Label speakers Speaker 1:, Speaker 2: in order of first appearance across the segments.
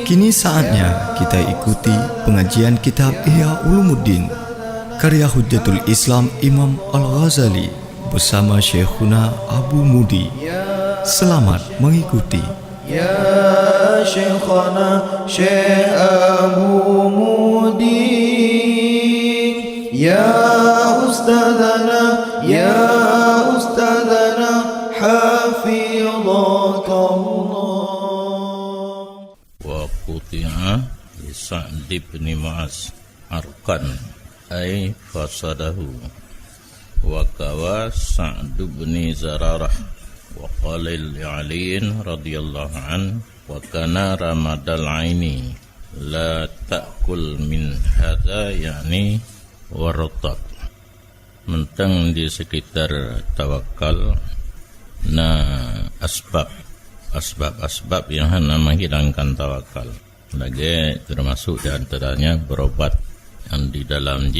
Speaker 1: Kini saatnya kita ikuti pengajian kitab Ihya Ulumuddin karya Hujjatul Islam Imam Al-Ghazali bersama Syekhuna Abu Mudi. Selamat mengikuti.
Speaker 2: Ya Syekhana Syekh Abu Mudi, Ya Ustadzana, Ya Ustadzana, Hafidhakallah.
Speaker 3: Wa quti'a li Sa'd bin Mu'az arqan ay fasadahu wa kawa Sa'd bin Zararah wa qala li'aliin radhiyallahu an wa kana ramadal aini la ta'kul min hadha yani wartab. Mentang di sekitar tawakal asbab yang hanya menghilangkan tawakal. Lagi termasuk di antaranya berobat yang di dalam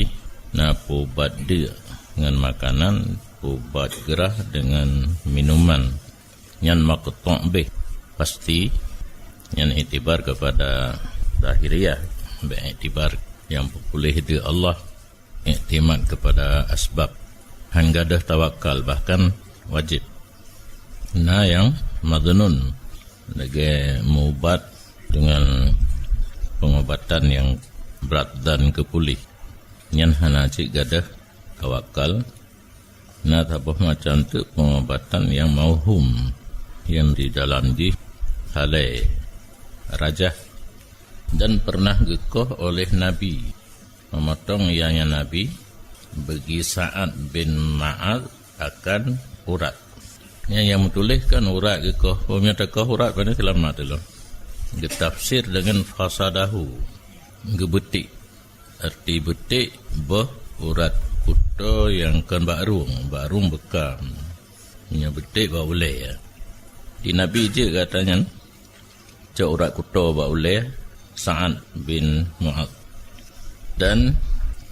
Speaker 3: pubat dia dengan makanan, pubat gerah dengan minuman. Yang maqtu' bih pasti yang iktibar kepada zahiriyah, iktibar yang boleh di Allah, iktimat kepada asbab. Hingga dah tawakal bahkan wajib. Yang madnun lagi mubat dengan pengobatan yang berat dan kepulih. Yang hana cik gadah tawakal. Tabah macam tu pengobatan yang mauhum yang di dalam halai rajah dan pernah gekoh oleh Nabi memotong ianya Nabi bagi Sa'ad bin Mu'az akan urat. Yang menuliskan urat gekoh, menyatakan urat pada selamat dulu. Getafsir dengan fasadahu, gebetik. Arti betik boh urat kuto yang kan barung bekam. Punya betik ba boleh ya. Di Nabi je katanya cak urat kuto ba boleh Sa'ad bin Mu'az. Dan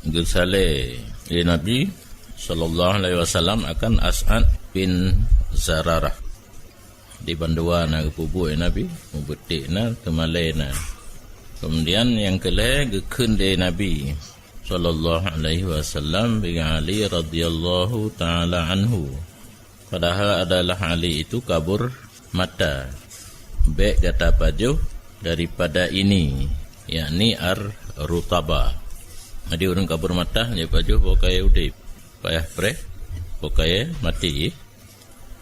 Speaker 3: gesale Nabi sallallahu alaihi wasallam akan As'ad bin Zararah di bandua na pubu Nabi mubetik na temalai na. Kemudian yang kelai gekun de Nabi sallallahu alaihi wasallam bi Ali radhiyallahu taala anhu. Padahal adalah Ali itu kabur mata. Baik kata pajuh daripada ini, yakni rutaba. Jadi orang kabur mata dia pajuh pokai udip. Payah pre pokai mati.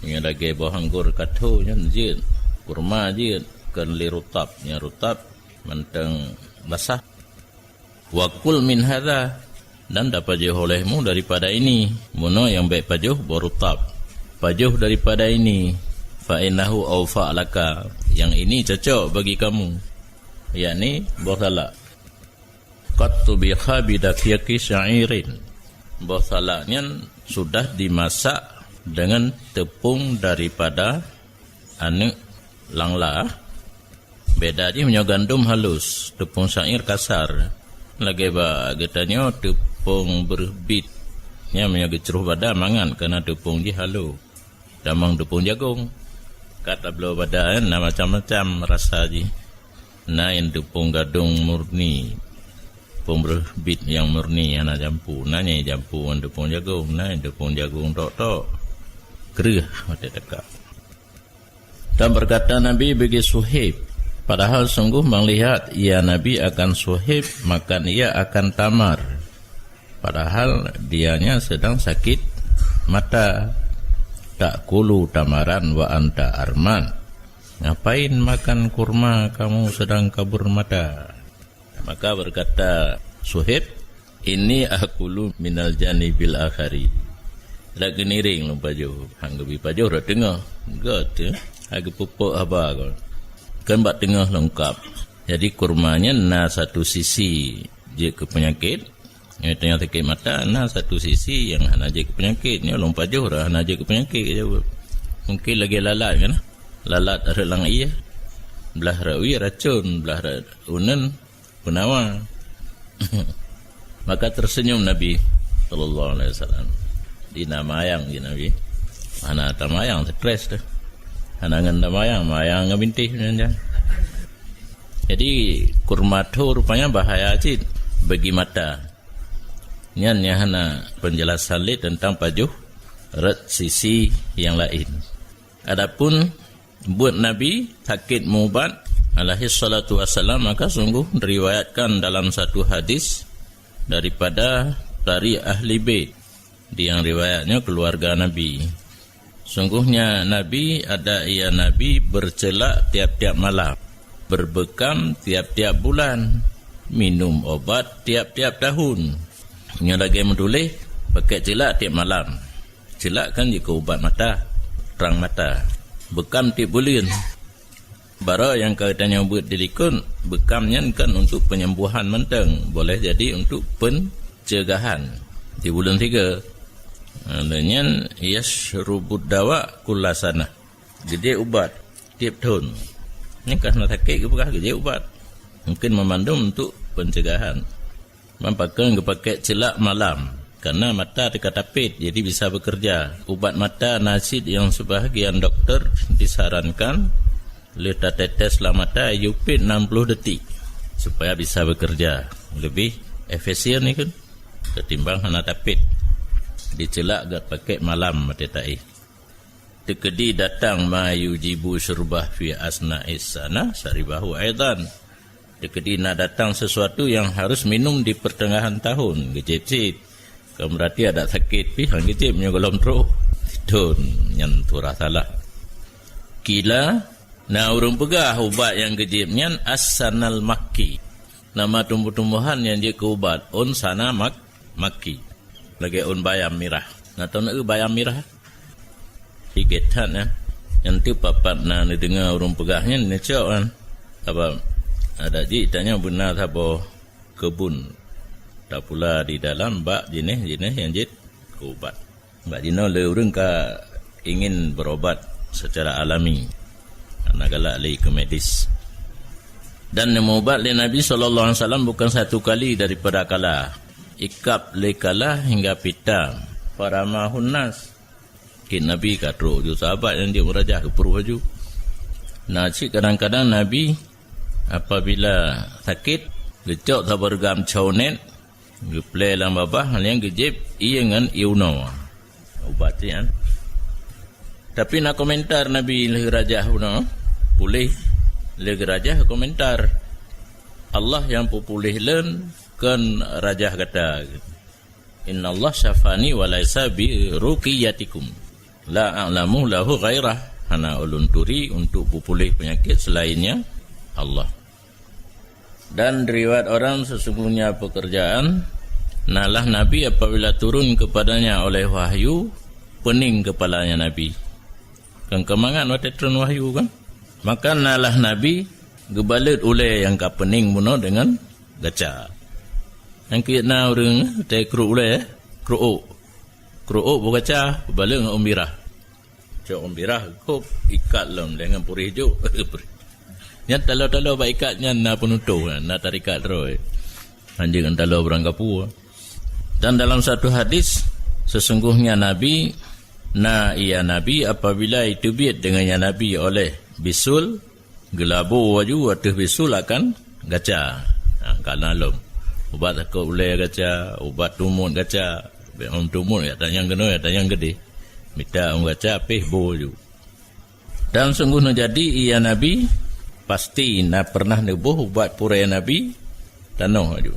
Speaker 3: Yang lagi buah anggur katho nyan jin kurma jin kan li rutab nya rutab mentang basah. Wa kul min hadza, dan dapat je olehmu daripada ini. Mono yang baik pajuh berutab. Pajuh daripada ini. Fa innahu awfa laka, yang ini cocok bagi kamu. Yakni buah salak. Qattu bi khabidaki sya'irin. Buah salaknya sudah dimasak dengan tepung daripada anak langla. Beda je punya gandum halus, tepung syair kasar. Lagi ba getanya tepung berbit. Nya punya geceruh pada mangan kerana tepung je halu. Damang tepung jagung. Kata belau pada macam-macam rasa je. Yang tepung gadung murni. Tepung berbit yang murni yang nak jampu. Yang jampu yang tepung jagung. Yang tepung jagung tok-tok. Kerah mata dekat. Dan berkata Nabi bagi Suhaib, padahal sungguh melihat ia Nabi akan Suhaib, maka ia akan tamar. Padahal dianya sedang sakit mata. Tak kulu tamaran wa anta arman. Ngapain makan kurma kamu sedang kabur mata? Maka berkata Suhaib, ini akulu minal janibil akhari. Lagi niring lupa jauh. Hangga bipa jauh dah tengah. Gata. Hangga pupuk apa kau. Kan buat tengah lengkap. Jadi kurmanya satu sisi je ke penyakit. Yang tengah sakit mata satu sisi yang hana je ke penyakit. Ni lompat jauh dah hana je ke penyakit. Mungkin lagi lalat kan. Lalat ada lang iya. Belah rawi racun. Belah unen penawar. Maka tersenyum Nabi sallallahu alaihi wasallam. Di namayang di Nabi. Anak tamayang stres dah. Anak ngan tamayang mayang ngabintih nanya. Jadi kurma tu rupanya bahaya cik bagi mata. Yang hana penjelasan li tentang pajuh red sisi yang lain. Adapun buat Nabi sakit mubat alaihi salatu wassalam, maka sungguh diriwayatkan dalam satu hadis daripada dari ahli bait, yang riwayatnya keluarga Nabi. Sungguhnya Nabi Nabi bercelak tiap-tiap malam, berbekam tiap-tiap bulan, minum obat tiap-tiap tahun. Yang lagi menulis pakai celak tiap malam. Celak kan jika ubat mata, terang mata. Bekam tiap bulan. Baru yang katanya buat dilikun, bekamnya kan untuk penyembuhan menteng, boleh jadi untuk pencegahan. Di bulan 3 adanya yashrubud dawa kullasana. Gede ubat tiap tahun. Ini kerana sakit ke bukan gede ubat. Mungkin memandum untuk pencegahan. Mampakan kepakai celak malam karena mata dekat tapit, jadi bisa bekerja. Ubat mata nasid yang sebahagian doktor disarankan letak tetes dalam mata yupit 60 detik supaya bisa bekerja lebih efisien ni kan ketimbang hana tapit. Dicelak gak pakai malam mati ta'i. Tekedi datang ma yujibu syurbah fi asna'is sana saribahu aidan. Dekedi nak datang sesuatu yang harus minum di pertengahan tahun. Gejip-cip. Kalau berarti ada sakit pi, hang gejip punya golong teruk. Itu yang turah salah. Kila, na urung pegah ubat yang gejipnya as-sanal makki. Nama tumbuh-tumbuhan yang dia ke ubat. Un sana makki. Lagi un bayam mirah. Nah tahu nak bayam mirah? Higetan ya. Yang tu papat na dengar urung pegahnya ni cok kan. Apa? Ada ji tanya benar apa kebun tak pula di dalam bak jenis-jenis yang jid ubat. Bak jino le urang ka ingin berobat secara alami. Ana galak li ke medis. Dan ubat le Nabi sallallahu alaihi wasallam bukan satu kali daripada kala. Ikap le kala hingga pita para mahunnas. Kin Nabi katro ju sahabat yang dia merajah ke Purwaju. Nah, kadang-kadang Nabi apabila sakit, gecok sabar gam chaunet, geplay lang babah, yang gejip, iya ngan iuno. Ubat kan. Tapi nak komentar Nabi lagi rajah pun, pulih lagi rajah komentar. Allah yang pulih len kan rajah kata, Inna Allah syafani wa laisa bi ruqiyatikum. La a'lamu lahu ghairah. Hana ulun turi untuk pulih penyakit selainnya Allah. Dan riwayat orang sesungguhnya pekerjaan nalah Nabi apabila turun kepadanya oleh wahyu, pening kepalanya Nabi. Kan kemangan waktu turun wahyu kan? Maka nalah Nabi gebalut oleh yang ka pening muno dengan gaca. Yang kita orang tai kru oleh kru gaca balik dengan umbirah. Cok umbirah kop ikat lom dengan purih hijau. Yang talau-talau baik ikatnya na penutup na tarikat roy. Anjing talau berang kapu. Dan dalam satu hadis sesungguhnya Nabi Nabi apabila itu biat dengannya Nabi oleh bisul gelabu waju atau bisul akan gaca. Karena lom ubat aku boleh gaca, ubat tumut gaca, tumut ya tanya geno ya tanya gede. Minta gaca peh boju. Dan sungguhnya jadi ia Nabi pasti nak pernah nebuh buat purai Nabi tanah aju.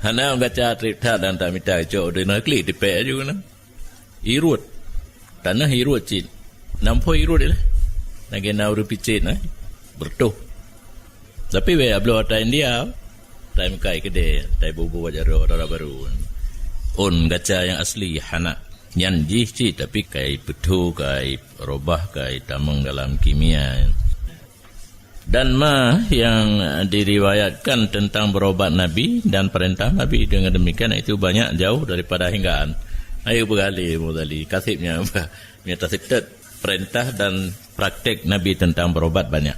Speaker 3: Hana baca cerita dan tak minta cok de nak klik dipek aju kan. Irut. Tanah irut cit. Nampo irut lah. Nagi na uru picit bertuh. Tapi we ablo ta India time kai kede, tai bubu wajaro ora baru. On gaca yang asli hana yang jih tapi kai betul kai robah kai tamang dalam kimia. Dan yang diriwayatkan tentang berobat Nabi dan perintah Nabi dengan demikian itu banyak jauh daripada hinggaan. Ayo bergali modali kasibnya minta sekat perintah dan praktik Nabi tentang berobat banyak.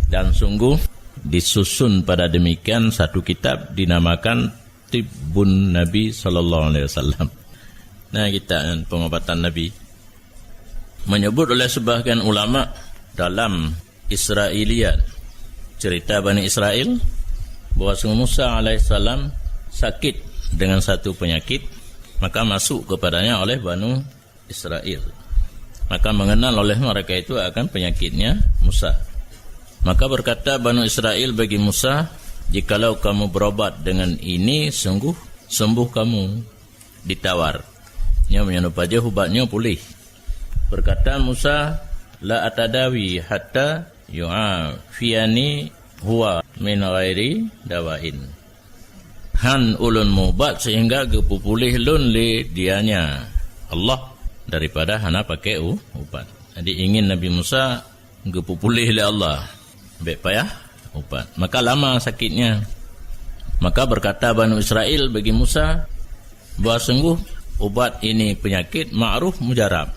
Speaker 3: Dan sungguh disusun pada demikian satu kitab dinamakan Tibbun Nabi sallallahu alaihi wasallam. Nah, kita pengobatan Nabi menyebut oleh sebahagian ulama dalam Israiliyat, cerita Bani Israel, bahawa Musa alaihissalam sakit dengan satu penyakit, maka masuk kepadanya oleh Bani Israel. Maka mengenal oleh mereka itu akan penyakitnya Musa. Maka berkata Bani Israel bagi Musa, jikalau kamu berobat dengan ini, sungguh sembuh kamu. Ditawar. Nya menyerupa je ubatnya pulih. Berkata Musa, la atadawi hatta yu'afiyani huwa min ghairi dawain. Han ulun mubat sehingga gepupulih lun li dianya Allah daripada hana pakai ubat. Jadi ingin Nabi Musa gepupulih li Allah. Baik payah ubat. Maka lama sakitnya. Maka berkata Bani Israel bagi Musa, bahawa sungguh ubat ini penyakit ma'ruf mujarab.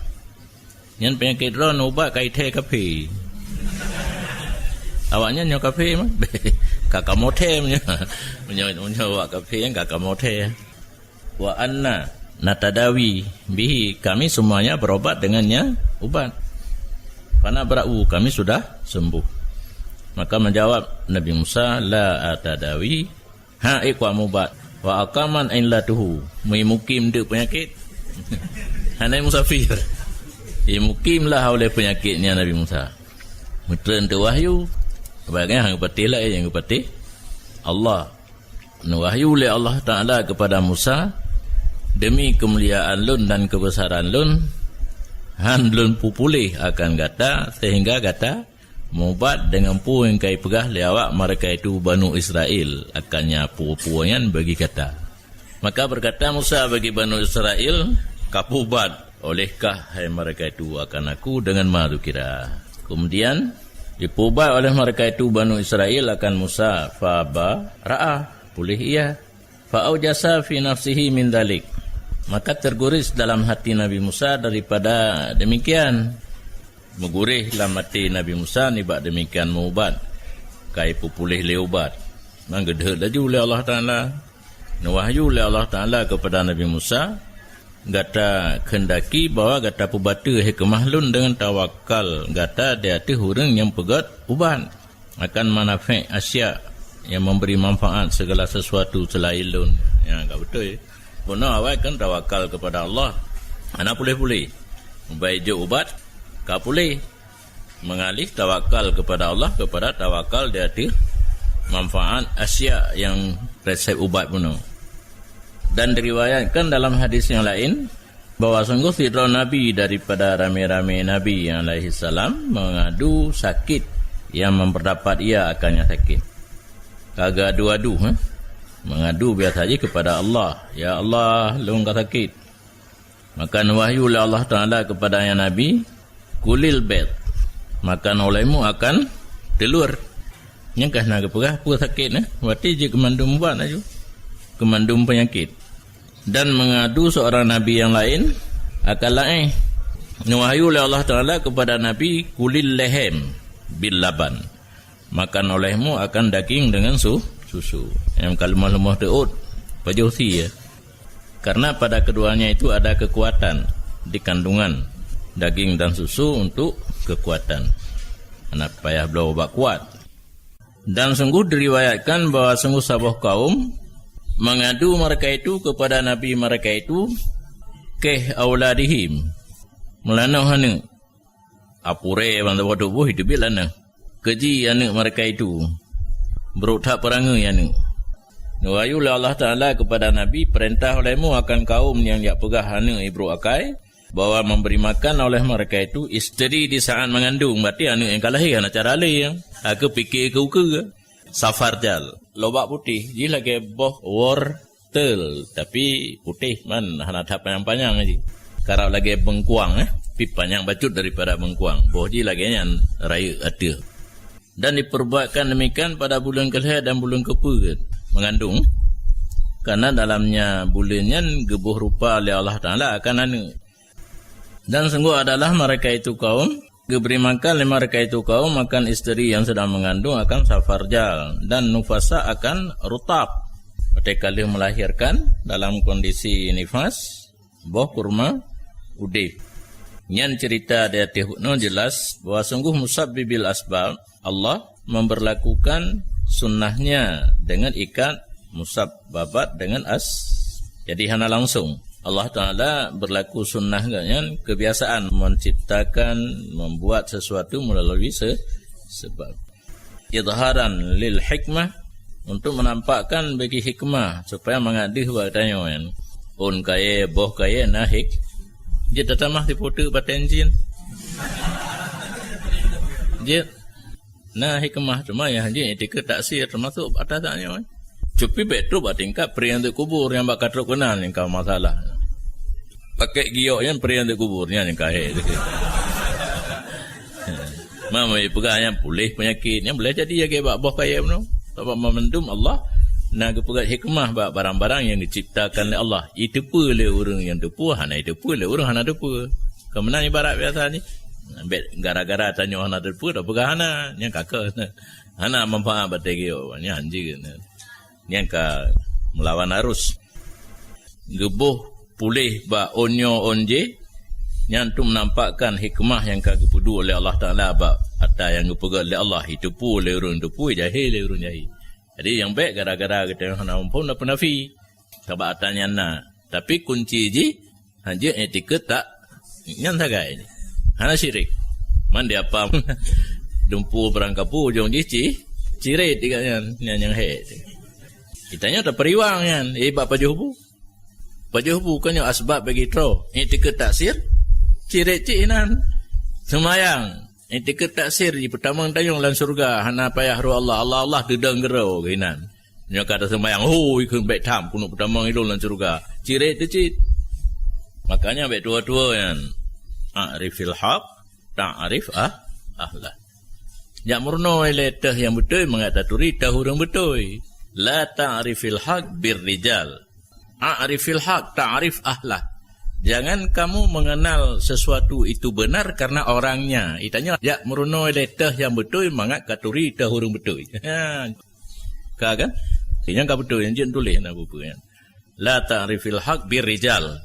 Speaker 3: Yang penyakit ron ubat kaithe kafe. Awaknya nyo kafe mah. Kakak mote punya awak kafe yang kakak mote. Wa anna natadawi bihi, kami semuanya berobat dengannya ubat. Fana bra'u, kami sudah sembuh. Maka menjawab Nabi Musa, la atadawi ha'iqwa mubat wa aqaman illatuhu, mukim de penyakit. Hanai musafir. Mukimlah oleh penyakitnya Nabi Musa. Mutren tu wahyu bagaimana hang pati lah yang pati Allah. Wahyu oleh Allah Taala kepada Musa, demi kemuliaan lun dan kebesaran lun, han lun pupulih akan gata sehingga gata mubat dengan pu yang kai pegah lewat mereka itu Banu Israel akannya pu-puangan bagi kata. Maka berkata Musa bagi Banu Israel, kapubat olehkah hai mereka itu akan aku dengan madu kira. Kemudian dipubat oleh mereka itu Banu Israel akan Musa, faba ra'a, pulih ia, fa'aujasa fi nafsihi min dalik, maka terguris dalam hati Nabi Musa daripada demikian. Megurih dalam hati Nabi Musa ni bak demikian mubat kai pupulih le ubat. Manggedhe laju oleh Allah Taala, wahyu oleh Allah Taala kepada Nabi Musa, gata kendaki bahawa gata pubata hikmah lun dengan tawakal gata dia tu hurang yang pegat ubat akan manfaat asya yang memberi manfaat segala sesuatu selain lun. Ya enggak betul. Benar awak kan tawakal kepada Allah. Ana boleh-boleh baik je ubat ka boleh mengalih tawakal kepada Allah kepada tawakal dia tu manfaat asya yang resep ubat pun. Dan diriwayatkan dalam hadis yang lain bahawa sungguh tidak Nabi daripada rame-rame Nabi yang alaihi salam mengadu sakit yang memperdapat ia akannya sakit. Kagak adu-adu, mengadu biasa saja kepada Allah. Ya Allah, lu enggak sakit. Maka wahyu oleh Allah Taala kepada yang Nabi, kulil bait, makan olehmu akan telur. Yang kah nak perah pun sakit berarti je kemandum buat aja. Kemandum penyakit. Dan mengadu seorang Nabi yang lain akan lain. Wahyu oleh Allah Taala kepada Nabi, kulil lehem bil laban, makan olehmu akan daging dengan susu. Yang kalau lemah teut pajusi ya. Karena pada keduanya itu ada kekuatan di kandungan daging dan susu untuk kekuatan. Anak payah belau obat kuat. Dan sungguh diriwayatkan bahawa sungguh sahabat kaum mengadu mereka itu kepada Nabi mereka itu ke auladihim melana hana apure banda bodoh hidup lana keji anak mereka itu berutak perangai anak. Wahyu Allah Taala kepada Nabi, perintah olehmu akan kaum yang dia pegah anak ibru akai bahawa memberi makan oleh mereka itu isteri di saat mengandung. Berarti anak yang kalahir anak cara lain. Aku fikir ke safar jal lobak putih ji lagi boh wortel tapi putih man hana tahap panjang aja. Karau lagi bengkuang pi panjang bacut daripada bengkuang. Boh ji lagi yang raya ada. Dan diperbuatkan demikian pada bulan kelihar dan bulan kepa mengandung. Karena dalamnya bulannya gebuh rupa oleh Allah Taala akan anak. Dan sungguh adalah mereka itu kaum diberi makan mereka itu kaum makan isteri yang sedang mengandung akan safarjal dan nufasa akan rutab. Ketika dia melahirkan dalam kondisi nifas, boh kurma udih. Nyan cerita dia tihukno jelas bahawa sungguh musabbibil asbab, Allah memberlakukan sunnahnya dengan ikat musabbabat dengan jadi hana langsung. Allah Ta'ala berlaku sunnah kan, kebiasaan menciptakan, membuat sesuatu melalui sebab. Idharan lil hikmah, untuk menampakkan bagi hikmah supaya mengadih waktunya kan. On kaya, boh kaya, nahik. Dia tatamah diputu batenjin. Dia nah hikmah cuma ya dia etika taksir termasuk atasnya kan. Cupi betul batingkat peri untuk kubur yang bak katruk kenal yang kau masalah. Pakai giok yang peri untuk kuburnya yang kahek. Mama pegang yang pulih penyakit yang boleh jadi ya ke bak boh kaya mno. Sebab momentum Allah nak pegat hikmah bak barang-barang yang diciptakan oleh Allah. Itu pula orang yang depu, hana itu pula orang hana depu. Kemenang ibarat biasa ni. Gara-gara tanya hana depu dah pegang hana yang kakak. Hana manfaat bategi ni anjing. Yang ka melawan arus. Gebuh pulih ba onyo onje yang tu menampakkan hikmah yang kagak pudu oleh Allah Ta'ala ba atas yang gepegat oleh Allah itu pun oleh orang tu pun jahil oleh orang jahil. Jadi yang baik gara-gara kita hana pun dah penafi sebab atanya na. Tapi kunci ji hanya etika tak yang sagai ni. Hana syirik. Man dia apa dumpu berangkapu ujung ji cirit diganya yang he. Kitanya tak periwang kan. Bab pajuh bu kan yang asbab bagi tro. Etika taksir cirit cinan semayang. Etika taksir di pertama tayung lan surga hana payah ru Allah dedang gerau ginan. Nya kata semayang ikun baik tam kuno pertama itu lan surga. Cirit tu cit. Makanya baik tua-tua kan. Arifil haq ta'rif ahlah. Jak murno letah yang betul mengataturi tahu orang betul. La ta'rifil haq birrijal. A'rifil haq ta'rif ahlah. Jangan kamu mengenal sesuatu itu benar karena orangnya. Itanya ya meruno letah yang betul mangat katuri tah orang betul. Ka kan? Yang ka betul yang jen tulis na buku kan. La ta'rifil haq birrijal.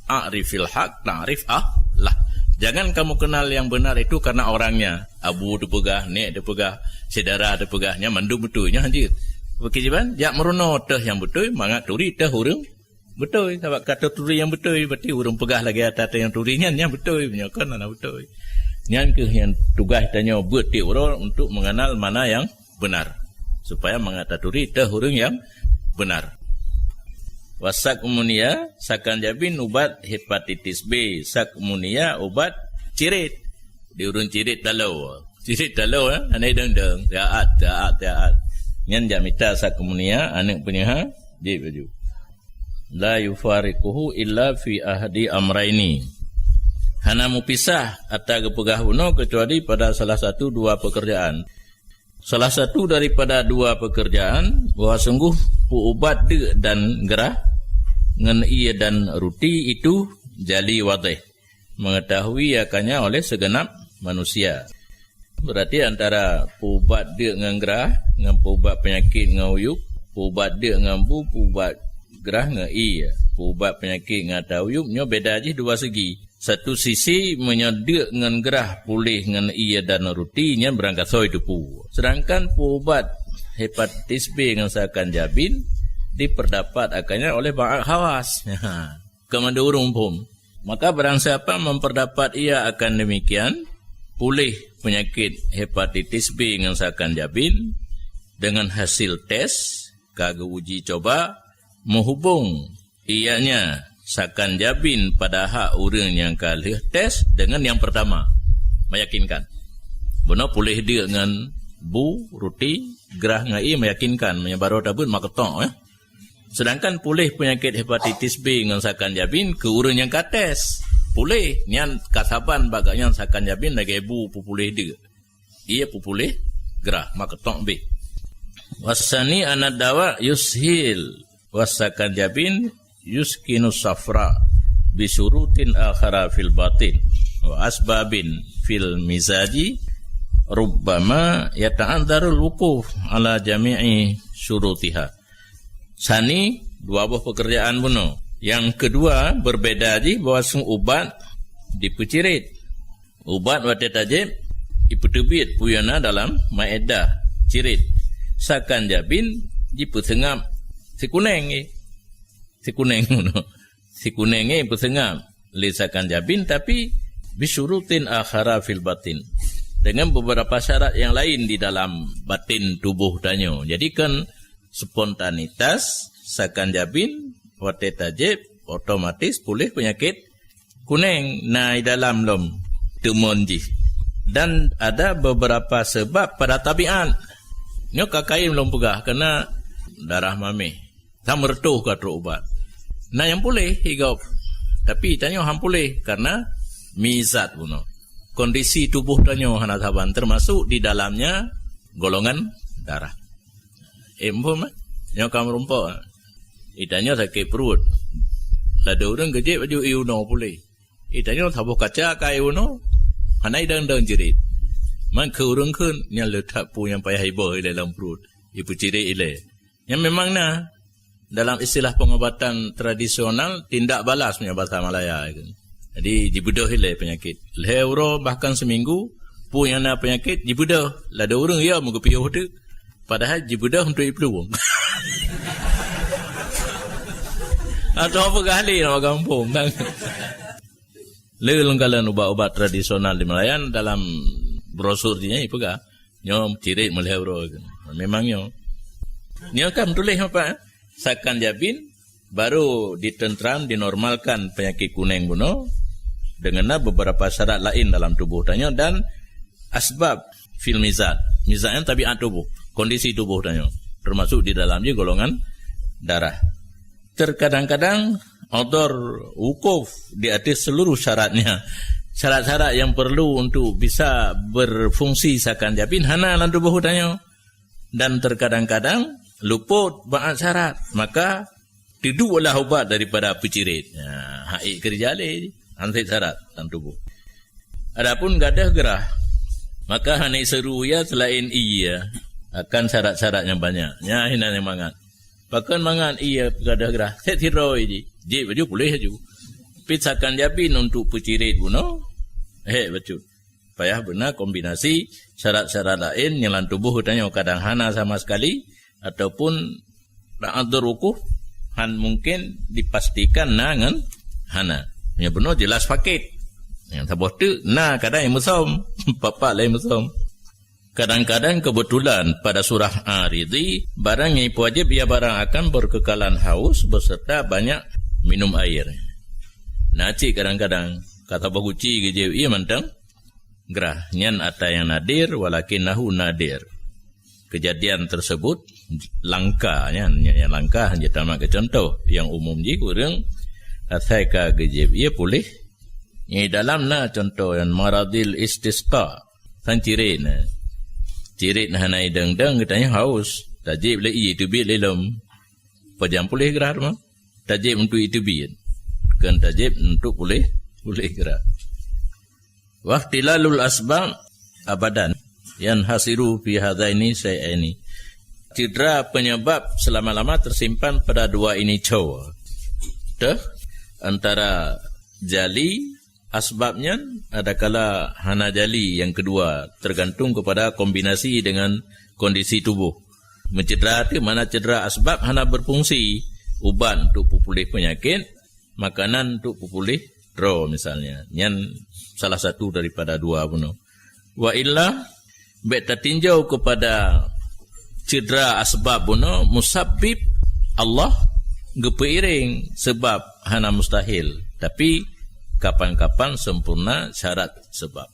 Speaker 3: A'rifil haq ta'rif ahlah. Jangan kamu kenal yang benar itu karena orangnya. Abu tu pegah, nek tu pegah, saudara tu pegahnya mandu betulnya anjir. Kewajiban jak merono teh yang betul mangat turi teh urang betul. Sebab kata turi yang betul berarti urang pegah lagi atas yang turinya yang betul punya kan ana betul. Nyan ke yang tugas tanya buat ti urang untuk mengenal mana yang benar supaya mangata turi teh urang yang benar. Wasakumunia sakan jabin ubat hepatitis B, sakumunia ubat cirit. Di urang cirit dalau. Cirit dalau anai deng-deng, taat. Nyan jamita sakumunia anak punya di baju. La yufariquhu illa fi ahdi amraini. Hana mupisah atau kepegah uno kecuali pada salah satu dua pekerjaan. Salah satu daripada dua pekerjaan bahawa sungguh ubat dan gerah ngan ia dan ruti itu jali wadih mengetahui akannya oleh segenap manusia. Berarti antara ubat dia ngan gerah ngan ubat penyakit ngan uyup, ubat dia ngan bu, ubat gerah ngan ia, ubat penyakit ngan tauyup nyo beda aja dua segi. Satu sisi menyedik ngan gerah pulih ngan ia dan rutinya berangkat soi tupu. Sedangkan ubat hepatitis B ngan sakan jabin diperdapat akannya oleh ba'al hawas. Kepada urung pun. Maka barang siapa memperdapat ia akan demikian, pulih penyakit hepatitis B dengan sakan jabin, dengan hasil tes, kagak uji coba, menghubung ianya sakan jabin pada hak urang yang kali tes dengan yang pertama. Meyakinkan. Benar pulih dia dengan bu, ruti, gerah ngai meyakinkan. Menyebar tabun maketok Sedangkan pulih penyakit hepatitis B dengan sakan jabin ke urang yang kates. Pulih nyan kasaban bagaknya sakan jabin lagi ibu pulih dia. Ia pulih gerah maketok B. Wasani anad dawa yushil wasakan jabin yuskinus safra bisurutin akhara fil batin wa asbabin fil mizaji rubbama yata'andarul wukuf ala jami'i syurutiha. Sani dua buah pekerjaan bunuh. Yang kedua berbeda aja bahwa ubat dipucirit. Ubat wate tajib iputubit puyana dalam maedah cirit. Sakan jabin jipusengam sikuneng pusengam lisakan jabin tapi bisyurutin akhara fil batin, dengan beberapa syarat yang lain di dalam batin tubuh danyo. Jadi kan spontanitas sakan jabin wate tajib otomatis pulih penyakit kuning di dalam lom tumonji. Dan ada beberapa sebab pada tabiat. Nyo kakain belum pegah kena darah mamih. Sama retuh ke ubat. Nah yang pulih higau. Tapi tanyo ham pulih karena mizat puno. Kondisi tubuh tanyo hana saban termasuk di dalamnya golongan darah. Empom nyo kam rumpok. Itanyo sakit perut. Lada orang gede baju iuno pulih. Itanyo tabuh kaca ka iuno. Hanai dang jerit. Man ke urang kun yang letak pu yang payah ibu dalam perut. Ibu cirit ile. Yang memang dalam istilah pengobatan tradisional tindak balas punya bahasa Malaya. Jadi jibudah ile penyakit. Leuro bahkan seminggu pu yang penyakit jibudah. Lada urang ya muka piuh tu. Padahal jibudah untuk ipluang. Atau apa kali nama kampung. Lelengkalan ubat-ubat tradisional di Melayan dalam brosur dia ipuga nyo cirit melehuro memang nyo kam tulis apa sakan jabin baru ditentram dinormalkan penyakit kuning buno dengan beberapa syarat lain dalam tubuh tanya dan asbab fil mizat yang tabiat tubuh kondisi tubuh tanya termasuk di dalamnya golongan darah. Terkadang-kadang odor wukuf di atas seluruh syaratnya. Syarat-syarat yang perlu untuk bisa berfungsi sakan jabin hana dalam tubuh tanya. Dan terkadang-kadang luput ba'at syarat. Maka tidaklah ubat daripada pecirit. Haik kerja le ansik syarat dalam tubuh. Adapun gadah gerah, maka hana seru ya selain iya akan syarat-syarat yang banyak. Ya hina yang mangat. Bahkan mangat iya gadah gerah. Set hiroi ji. Ji baju bolehaju. Pisakan jabin untuk pecirit buno. Betul. Payah benar kombinasi syarat-syarat lain yang dalam tubuh tanya kadang hana sama sekali ataupun adur wukuf han mungkin dipastikan dengan hana. Yang benar jelas fakit. Yang tabuh tu kadang yang musom, papa lain musom. Kadang-kadang kebetulan pada surah Ar-Ridhi barang yang wajib ia barang akan berkekalan haus beserta banyak minum air. Cik kadang-kadang kata baguci geje ia mantang gerah nyan ata yang nadir walakin nahu nadir. Kejadian tersebut langka yang langka hanya tamak ke contoh yang umum ji kurang atai ka geje ia pulih ni dalam contoh yang maradil istisqa san cirit hanai deng-deng katanya haus tajib le itu bi lelom pajam pulih gerah mah tajib untuk itu bi kan tajib untuk pulih gerak. Waqtilalul asbab abadan yang hasiru fi hadaini sayani. Cedera penyebab selama-lama tersimpan pada dua ini cawa. Antara jali asbabnya adakala hana jali yang kedua tergantung kepada kombinasi dengan kondisi tubuh. Mencedera itu mana cedera asbab hana berfungsi ubat untuk pulih penyakit, makanan untuk pulih draw misalnya. Yang salah satu daripada dua bunuh. Wa illa bet tertinjau kepada cedera asbab bunuh musabbib Allah gepeiring sebab hana mustahil. Tapi kapan-kapan sempurna syarat sebab.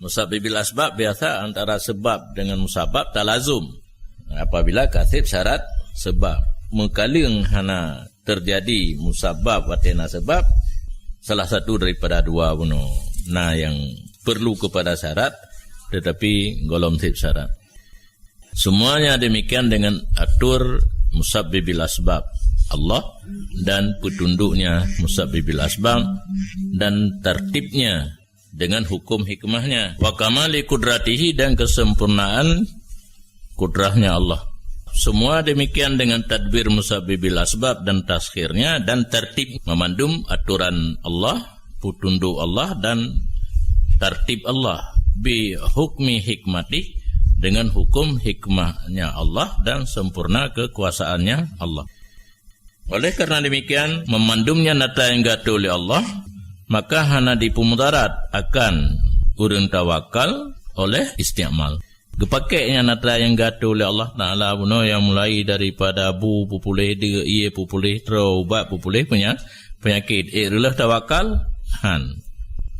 Speaker 3: Musabbibil asbab biasa antara sebab dengan musabab talazum. Apabila kasib syarat sebab. Mengkaling hana terjadi musabab watena sebab salah satu daripada dua bunuh. Yang perlu kepada syarat tetapi golom sib syarat. Semuanya demikian dengan atur musabbibil asbab Allah dan petunduknya musabbibil asbab dan tertibnya dengan hukum hikmahnya wa kamali kudratihi dan kesempurnaan kudrahnya Allah. Semua demikian dengan tadbir musabbibil asbab dan taskhirnya dan tertib memandum aturan Allah petunduk Allah dan tertib Allah, bi hukmi hikmati, dengan hukum hikmahnya Allah dan sempurna kekuasaannya Allah. Oleh kerana demikian, memandumnya nata yang gatu oleh Allah, maka hana dipemudarat akan urang tawakal oleh istiamal. Gepakainya nata yang gatu oleh Allah Ta'ala buno yang mulai daripada bu pupulih, dia ia pupulih, terubat pupulih penyakit. Itulah tawakal han.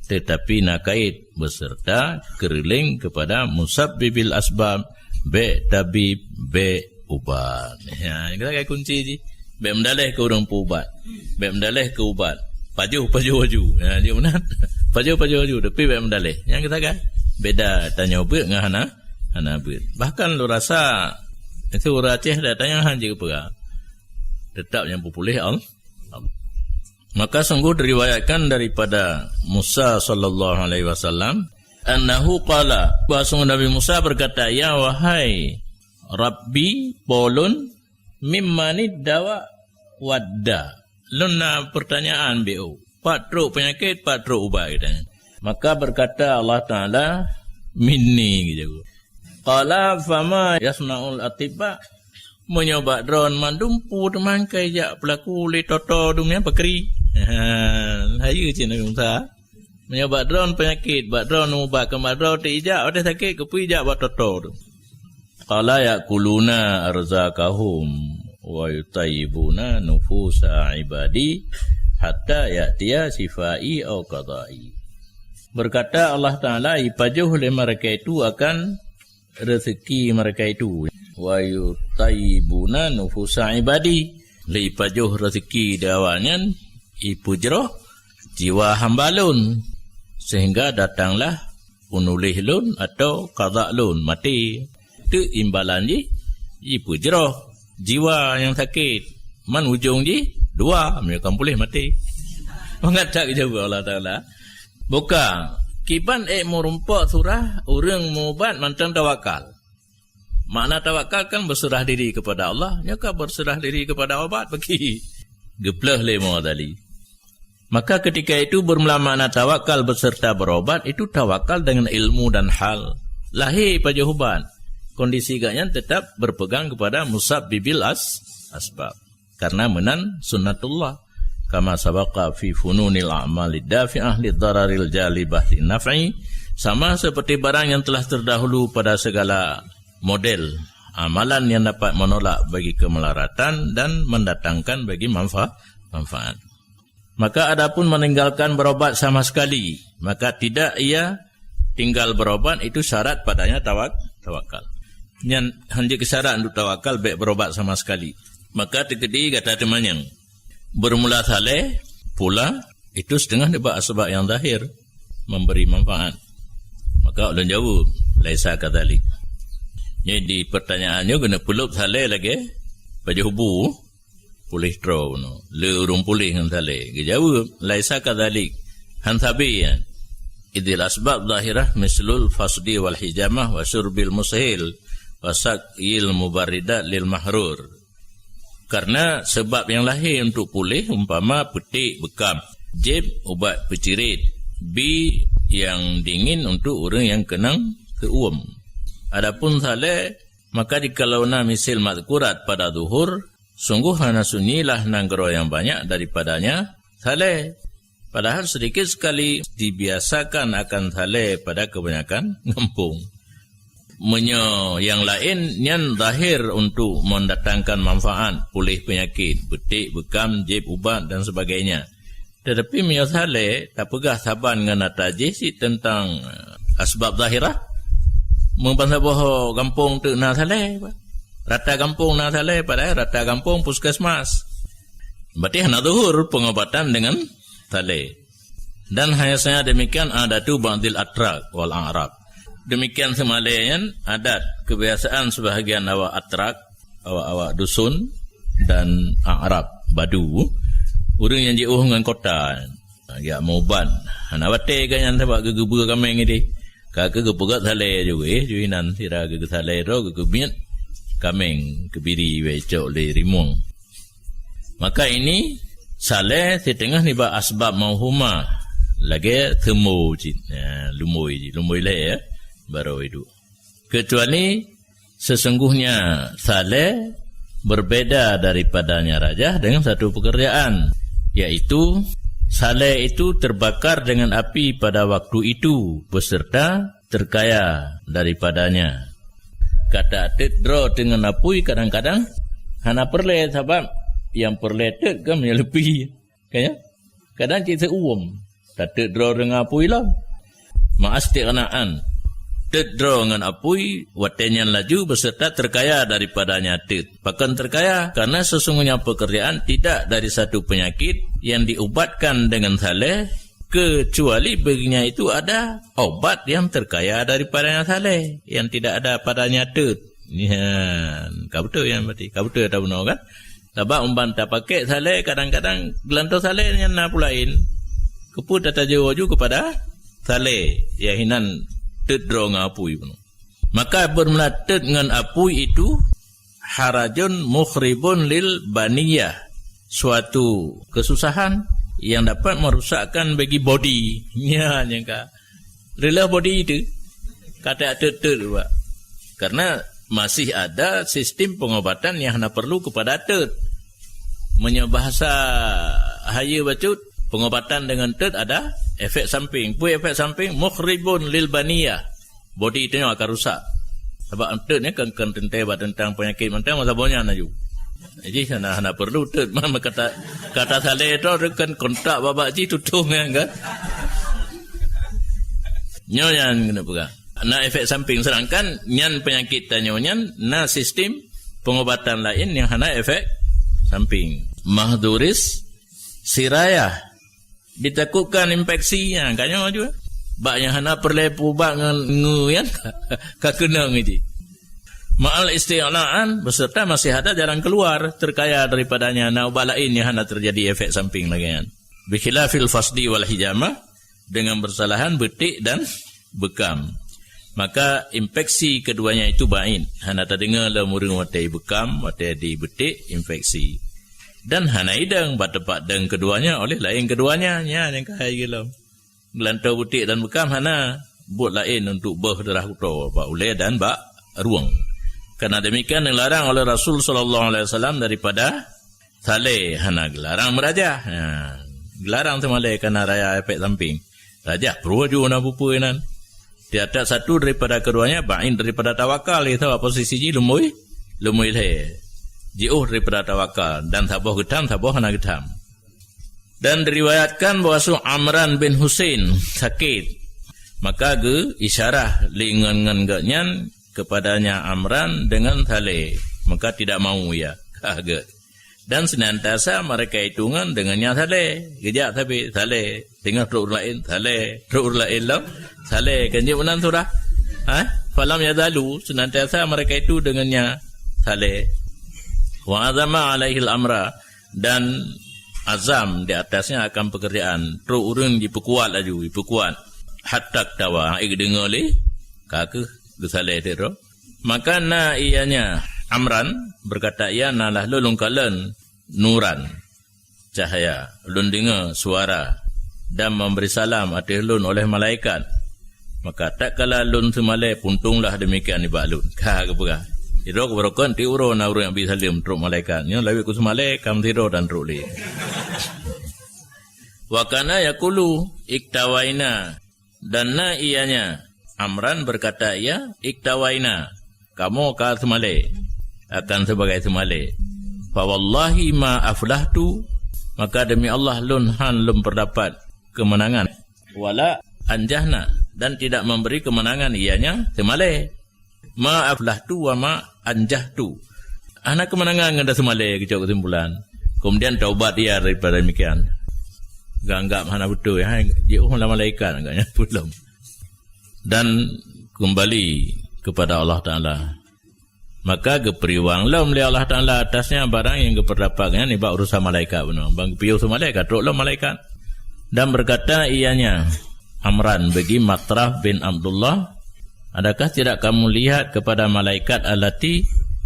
Speaker 3: Tetapi nakait beserta keriling kepada musabbibil asbab, be tabib, be ubat. Ya, kita kaya kunci je. Be mendalih ke orang pubat, be mendalih ke ubat. Paju. Ya, dia benar. Paju. Tapi be mendalih. Yang kita kan beda tanya ubat dengan hana ubat. Bahkan lu rasa itu orang Aceh dah tanya han je ke tetap yang populih Allah. Maka sungguh diriwayatkan daripada Musa sallallahu alaihi wasallam annahu qala, bahwa Nabi Musa berkata, ya wahai Rabbi polun mimmanid dawa wadda. Luna pertanyaan BO, patro penyakit, patro ubat kita. Maka berkata Allah Ta'ala, minni gitu. Qala fama yasnaul atibba, menyobat drone mandumpu teman kaya pelaku li toto dunia pakri. Hayu je Nabi Musa menyobat drone penyakit, bak drone ubat ke drone tijak ada sakit ke pijak bak toto tu. Qala yakuluna arzakahum wa yutayyibuna nufusa ibadi hatta ya'tiya sifai au qada'i. Berkata Allah Ta'ala, ipajuh oleh mereka itu akan rezeki mereka itu. Wa yutayyibuna nufusa ibadi, ipajuh rezeki dawanyan ipujroh jiwa hamba lun, sehingga datanglah punulih lun atau qada lun, mati. Itu imbalan je ipujroh jiwa yang sakit, man ujung je dua mereka pulih mati. Mengatak juga Allah Ta'ala buka kiban merumpak surah orang mubat mantan tawakal. Makna tawakal kan berserah diri kepada Allah, nyaka berserah diri kepada obat bagi geplah lemo tadi. Maka ketika itu bermula makna tawakal beserta berobat, itu tawakal dengan ilmu dan hal. Lahir pada ubat. Kondisi gaknya tetap berpegang kepada musabbibil asbab. Karena menan sunnatullah. Kama sabaqa fi fununil a'malid dafi'ah lidararil jalibah naf'i. Sama seperti barang yang telah terdahulu pada segala model amalan yang dapat menolak bagi kemelaratan dan mendatangkan bagi manfaat. Maka adapun meninggalkan berobat sama sekali, maka tidak ia tinggal berobat, itu syarat padanya tawakal. Yang hendak syarat untuk tawakal baik berobat sama sekali. Maka tekedi kata teman yang bermula saleh pula itu setengah daripada sebab yang zahir memberi manfaat. Maka ulun jawab laisa kadzalik. Jadi pertanyaannya kena peluk saleh lagi baju hubu pulih tro no le urung pulih ngan saleh. Jawab laisa kadzalik. Han tabiyan idil asbab zahirah mislul fasdi wal hijamah wa syurbil mushil wa saqil mubaridat lil mahrur. Karena sebab yang lahir untuk pulih umpama petik bekam, jib ubat pecirit, B yang dingin untuk orang yang kenang keuam. Adapun saleh maka dikalauna misil mazkurat pada zuhur, sungguh hana sunyilah nanggro yang banyak daripadanya saleh. Padahal sedikit sekali dibiasakan akan saleh pada kebanyakan ngempung. Menyo yang lain yang zahir untuk mendatangkan manfaat, pulih penyakit, betik, bekam, jib, ubat dan sebagainya. Tetapi menyo saleh tak pegah saban dengan atajih si tentang asbab zahirah. Membangsa boho kampung tu na saleh. Rata kampung na saleh padahal rata kampung puskesmas. Berarti hana zuhur pengobatan dengan saleh. Dan hanya saya demikian ada tu ba'dil atrak wal a'rab. Demikian semalayan adat kebiasaan sebahagian awak atrak, awak dusun dan Arab badu. Orang yang jauh dengan kota, ya moban. Hana bate kan yang sebab gegebu kami ini. Kakak gepegat saleh juga juinan sira gege saleh ro gege biat kameng kebiri wecok le rimung. Maka ini saleh setengah ni ba asbab mauhuma lagi temu lumui le ya baru itu. Kecuali sesungguhnya saleh berbeda daripadanya raja dengan satu pekerjaan, yaitu saleh itu terbakar dengan api pada waktu itu beserta terkaya daripadanya. Kata tedro dengan api kadang-kadang hana perle sebab yang perle ted kan lebih kaya kadang kita tak tedro dengan api lah ma'astiqna'an tedro dengan api watenya laju beserta terkaya daripadanya ted. Bahkan terkaya karena sesungguhnya pekerjaan tidak dari satu penyakit yang diobatkan dengan saleh kecuali baginya itu ada obat yang terkaya daripadanya saleh yang tidak ada padanya ted. Ya, kau betul yang berarti. Kau betul tak benar kan? Sebab tak pakai saleh kadang-kadang gelantar saleh yang nak pulain. Kepu tata jawaju kepada saleh ya hinan tedro dengan apui pun. Maka bermula ted dengan apui itu harajun mukhribun lil baniyah, suatu kesusahan yang dapat merusakkan bagi body. Ya, nyangka rela body itu kata ted juga. Karena masih ada sistem pengobatan yang hanya perlu kepada ted. Menyebahasa haya bacut pengobatan dengan ted ada efek samping. Efek samping mukhribun lil baniyah. Body itu akan rusak. Sebab ted ni kan tentai tentang penyakit mentang masa banyak naju. Jadi sana perlu ted. Mana kata saleh itu kan kontrak babak ji tutung kan. Nyoyan kena pegang. Na efek samping sedangkan nyan penyakit tanyonya na sistem pengobatan lain yang hana efek samping. Mahduris sirayah ditakutkan infeksinya kanyo juga. Bak yang hana perlepu bak nguyan kakena ngiji. Ma'al isti'na'an beserta masih ada jalan keluar terkaya daripadanya na ubat lain yang hana terjadi efek samping lagi kan. Bi khilafil fasdi wal hijamah dengan bersalahan betik dan bekam. Maka infeksi keduanya itu bain. Hana terdengar lah muring watai bekam, watai di betik, infeksi. Dan hana idang, bat-bat dan keduanya oleh lain keduanya. Ya, yang kaya gila. Gelantau betik dan bekam, hana buat lain untuk berdarah kuto. Bak uleh dan bak ruang. Karena demikian dilarang oleh Rasul SAW daripada saleh. Hana gelarang meraja. Ya, gelarang semalai karena raya efek samping. Raja, perlu juga nak pupuinan. Tiada satu daripada keduanya bain daripada tawakal itu apa posisi ji lumui le jauh daripada tawakal dan sabah getam hana getam. Dan diriwayatkan bahawa Amran bin Husain sakit maka isyarah lingan ngan kepadanya Amran dengan saleh maka tidak mau ya kaget. Dan senantiasa mereka hitungan dengannya saleh. Kejap tapi saleh. Tengah teruk lain. Saleh. Teruk lain lah. Saleh. Kan dia menang surah. Falam yadalu. Senantiasa mereka itu dengannya saleh. Wa azama alaihil amra. Dan azam di atasnya akan pekerjaan. Teruk urun diperkuat laju. Diperkuat. Hatak tawa. Dengar leh. Kakak. Saleh teruk. Maka na ianya. Amran berkata ia nalah lulung kalen nuran cahaya lun dengar suara dan memberi salam atas lun oleh malaikat maka tak kala lun semalai puntunglah demikian ibak lun ka kepega irok berokon ti uro na uro yang bisa salim truk malaikat nya lawi ku semalai kam tiro dan truk li wa kana yaqulu iktawaina dan na ianya Amran berkata ia iktawaina kamu ka semalai akan sebagai semale. Fa wallahi ma aflahtu maka demi Allah lun han lum terdapat kemenangan wala anjahna dan tidak memberi kemenangan ianya semale. Ma aflahtu wa ma anjahtu. Ana kemenangan ngada semale kecok kesimpulan. Kemudian taubat dia daripada demikian. Ganggap hana betul ya. Dia lah malaikat agaknya belum. Dan kembali kepada Allah Taala. Maka geperiwang lah oleh Allah Ta'ala atasnya barang yang geperdapatnya ni bak urusan malaikat benar. Bang piu sama malaikat, teruk lah malaikat. Dan berkata ianya, Amran bagi Matrah bin Abdullah, adakah tidak kamu lihat kepada malaikat alati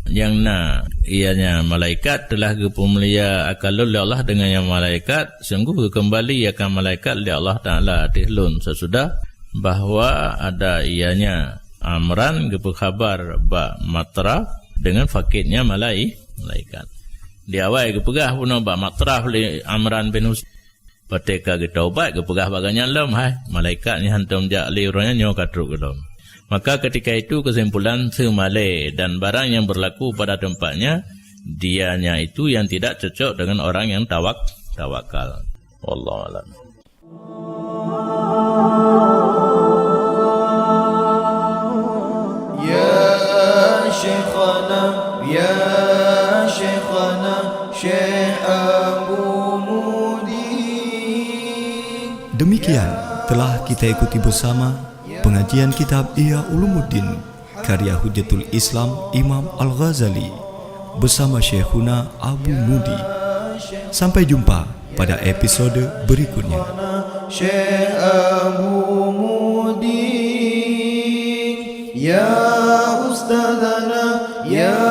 Speaker 3: yang na ianya malaikat telah gepemulia akalul li Allah dengan yang malaikat, sungguh kembali akan malaikat li Allah Ta'ala tihlun sesudah bahawa ada ianya amran gepe khabar ba matraf dengan fakitnya malaikat. Di awal gepegah pun ba matraf li amran bin Hus pateka getaubat gepegah baganya lem malaikat ni hantam jak li urangnya nyo katruk gelom. Maka ketika itu kesimpulan semale dan barang yang berlaku pada tempatnya dianya itu yang tidak cocok dengan orang yang tawakal. Wallahu a'lam.
Speaker 2: Ya Syekhana, Ya Syekhana, Syekh Abu Mudi.
Speaker 1: Demikian telah kita ikuti bersama pengajian kitab Ihya Ulumuddin karya Hujjatul Islam Imam Al-Ghazali bersama Syekhuna Abu Mudi. Sampai jumpa pada episode berikutnya.
Speaker 2: Syekh Abu Mudi, Ya Ustadzana, Ya